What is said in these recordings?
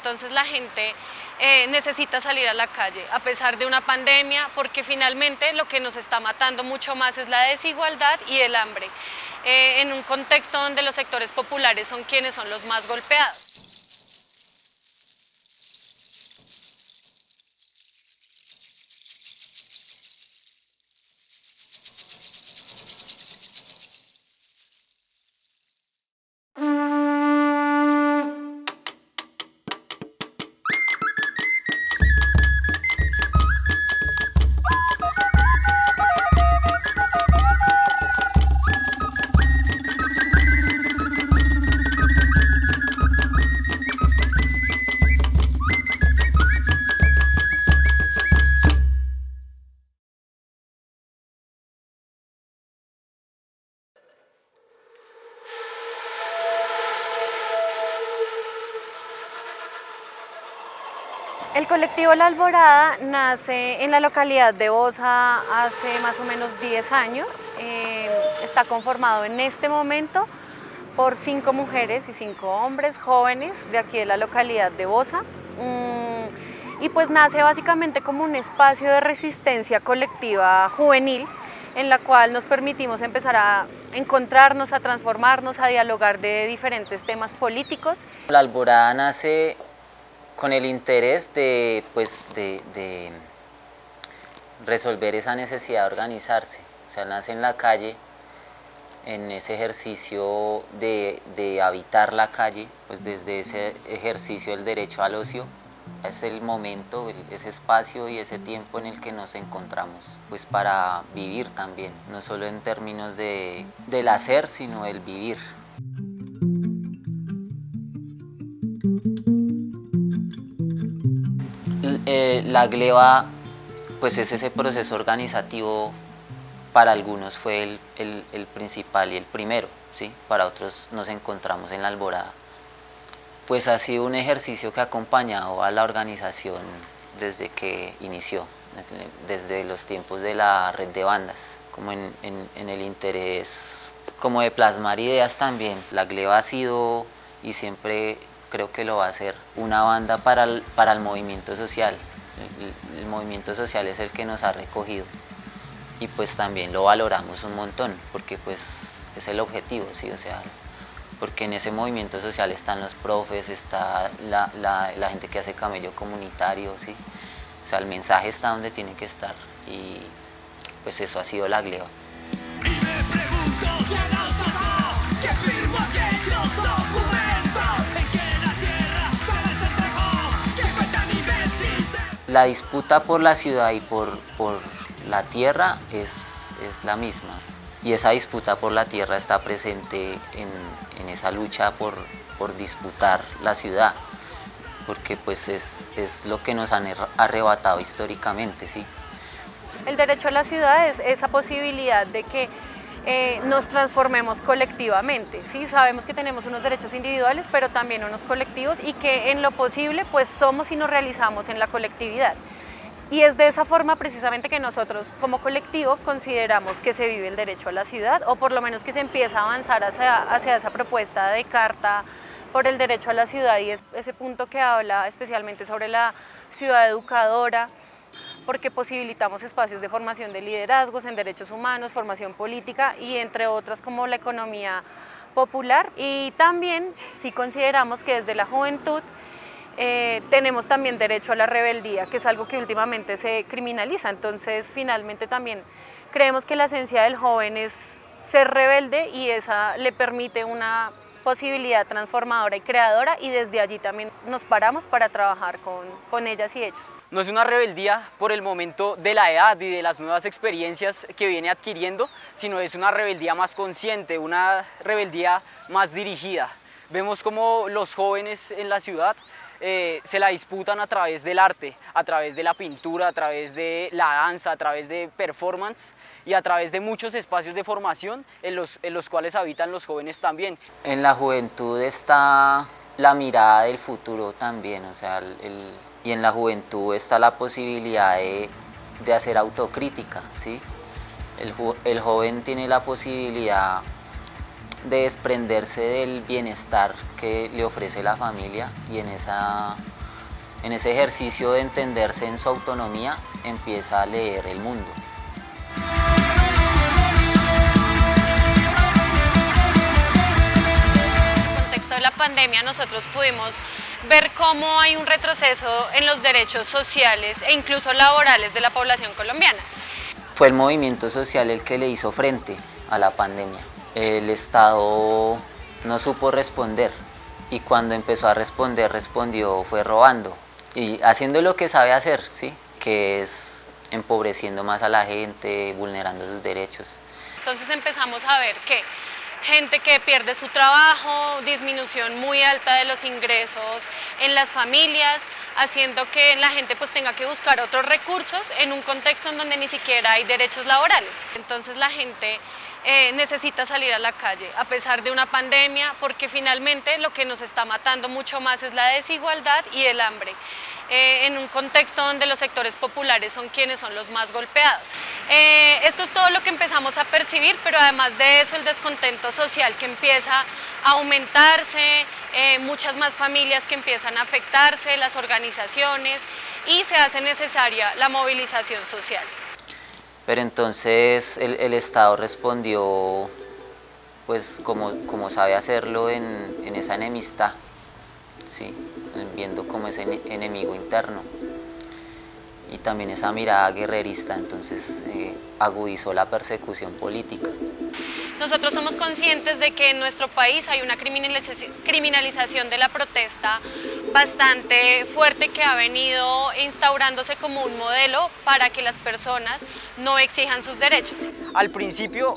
entonces la gente necesita salir a la calle a pesar de una pandemia, porque finalmente lo que nos está matando mucho más es la desigualdad y el hambre, en un contexto donde los sectores populares son quienes son los más golpeados. El colectivo La Alborada nace en la localidad de Bosa hace más o menos 10 años. Está conformado en este momento por 5 mujeres y 5 hombres jóvenes de aquí de la localidad de Bosa. Y pues nace básicamente como un espacio de resistencia colectiva juvenil en la cual nos permitimos empezar a encontrarnos, a transformarnos, a dialogar de diferentes temas políticos. La Alborada nace con el interés de resolver esa necesidad de organizarse. O sea, nace en la calle, en ese ejercicio de habitar la calle, pues desde ese ejercicio del derecho al ocio. Es el momento, ese espacio y ese tiempo en el que nos encontramos, pues para vivir también, no solo en términos del hacer, sino del vivir. La gleba, pues es ese proceso organizativo, para algunos fue el principal y el primero, ¿sí? Para otros nos encontramos en la Alborada. Pues ha sido un ejercicio que ha acompañado a la organización desde que inició, desde los tiempos de la red de bandas, como en el interés como de plasmar ideas también. La gleba ha sido y siempre creo que lo va a ser una banda para el movimiento social. El movimiento social es el que nos ha recogido y pues también lo valoramos un montón porque pues es el objetivo, ¿sí? O sea, porque en ese movimiento social están los profes, está la gente que hace camello comunitario, ¿sí? O sea, el mensaje está donde tiene que estar y pues eso ha sido la gleba. Y me pregunto quién osó, quién firmó aquellos documentos en que la tierra se les entregó, quién fue tan imbécil. La disputa por la ciudad y por la tierra es la misma. Y esa disputa por la tierra está presente en esa lucha por disputar la ciudad, porque pues es lo que nos han arrebatado históricamente, ¿sí? El derecho a la ciudad es esa posibilidad de que nos transformemos colectivamente, ¿sí? Sabemos que tenemos unos derechos individuales, pero también unos colectivos y que en lo posible pues somos y nos realizamos en la colectividad. Y es de esa forma precisamente que nosotros como colectivo consideramos que se vive el derecho a la ciudad, o por lo menos que se empieza a avanzar hacia esa propuesta de carta por el derecho a la ciudad, y es ese punto que habla especialmente sobre la ciudad educadora, porque posibilitamos espacios de formación de liderazgos en derechos humanos, formación política y entre otras como la economía popular. Y también sí consideramos que desde la juventud tenemos también derecho a la rebeldía, que es algo que últimamente se criminaliza. Entonces, finalmente también creemos que la esencia del joven es ser rebelde y esa le permite una posibilidad transformadora y creadora, y desde allí también nos paramos para trabajar con ellas y ellos. No es una rebeldía por el momento de la edad y de las nuevas experiencias que viene adquiriendo, sino es una rebeldía más consciente, una rebeldía más dirigida. Vemos como los jóvenes en la ciudad se la disputan a través del arte, a través de la pintura, a través de la danza, a través de performance y a través de muchos espacios de formación en los cuales habitan los jóvenes también. En la juventud está la mirada del futuro también, o sea, y en la juventud está la posibilidad de hacer autocrítica, ¿sí? El joven tiene la posibilidad de desprenderse del bienestar que le ofrece la familia y en esa En ese ejercicio de entenderse en su autonomía, empieza a leer el mundo. En el contexto de la pandemia nosotros pudimos ver cómo hay un retroceso en los derechos sociales e incluso laborales de la población colombiana. Fue el movimiento social el que le hizo frente a la pandemia. El Estado no supo responder y cuando empezó a responder, fue robando y haciendo lo que sabe hacer, ¿sí? Que es empobreciendo más a la gente, vulnerando sus derechos. Entonces empezamos a ver que gente que pierde su trabajo, disminución muy alta de los ingresos en las familias, haciendo que la gente pues tenga que buscar otros recursos en un contexto en donde ni siquiera hay derechos laborales. Entonces la gente necesita salir a la calle a pesar de una pandemia, porque finalmente lo que nos está matando mucho más es la desigualdad y el hambre, en un contexto donde los sectores populares son quienes son los más golpeados. Esto es todo lo que empezamos a percibir, pero además de eso el descontento social que empieza a aumentarse, muchas más familias que empiezan a afectarse, las organizaciones, y se hace necesaria la movilización social. Pero entonces el Estado respondió pues como sabe hacerlo en esa enemistad, ¿sí? Viendo como ese enemigo interno y también esa mirada guerrerista, entonces agudizó la persecución política. Nosotros somos conscientes de que en nuestro país hay una criminalización de la protesta bastante fuerte que ha venido instaurándose como un modelo para que las personas no exijan sus derechos. Al principio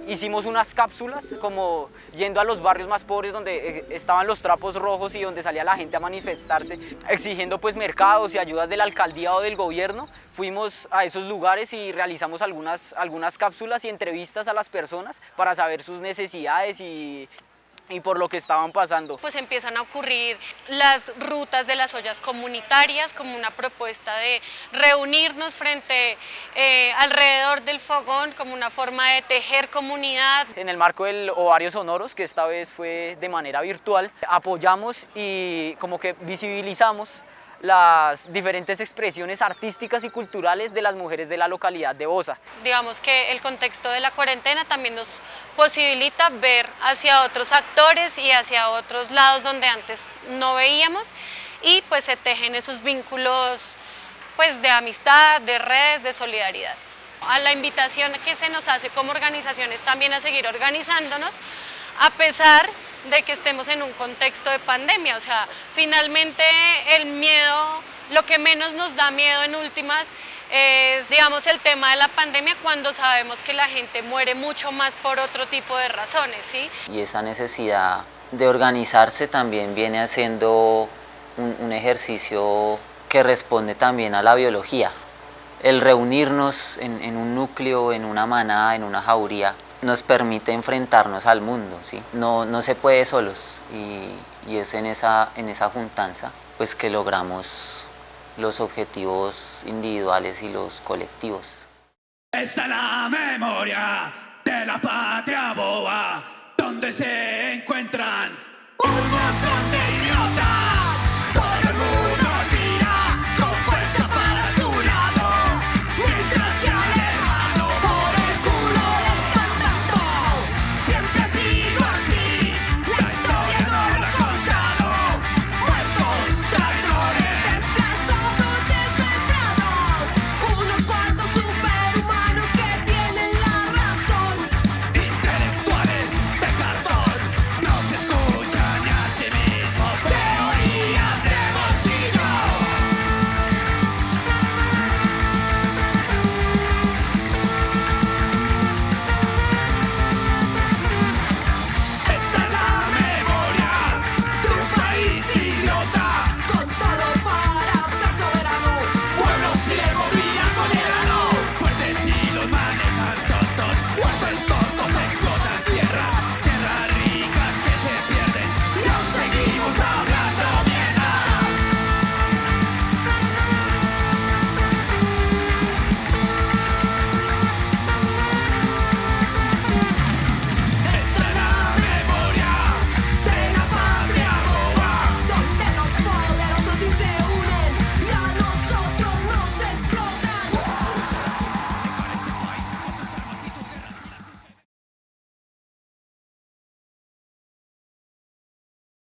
hicimos unas cápsulas como yendo a los barrios más pobres donde estaban los trapos rojos y donde salía la gente a manifestarse, exigiendo pues mercados y ayudas de la alcaldía o del gobierno. Fuimos a esos lugares y realizamos algunas cápsulas y entrevistas a las personas para saber sus necesidades y por lo que estaban pasando. Pues empiezan a ocurrir las rutas de las ollas comunitarias como una propuesta de reunirnos alrededor del fogón como una forma de tejer comunidad. En el marco del Ovario Sonoros, que esta vez fue de manera virtual, apoyamos y como que visibilizamos las diferentes expresiones artísticas y culturales de las mujeres de la localidad de Bosa. Digamos que el contexto de la cuarentena también nos posibilita ver hacia otros actores y hacia otros lados donde antes no veíamos, y pues se tejen esos vínculos pues de amistad, de redes, de solidaridad. A la invitación que se nos hace como organizaciones también a seguir organizándonos a pesar de que estemos en un contexto de pandemia. O sea, finalmente el miedo, lo que menos nos da miedo en últimas es, digamos, el tema de la pandemia, cuando sabemos que la gente muere mucho más por otro tipo de razones, ¿sí? Y esa necesidad de organizarse también viene haciendo un ejercicio que responde también a la biología. El reunirnos en un núcleo, en una manada, en una jauría, nos permite enfrentarnos al mundo, ¿sí? No se puede solos y es en esa juntanza pues que logramos los objetivos individuales y los colectivos. Esta es la memoria de la patria boba, donde se encuentran un montón de idiotas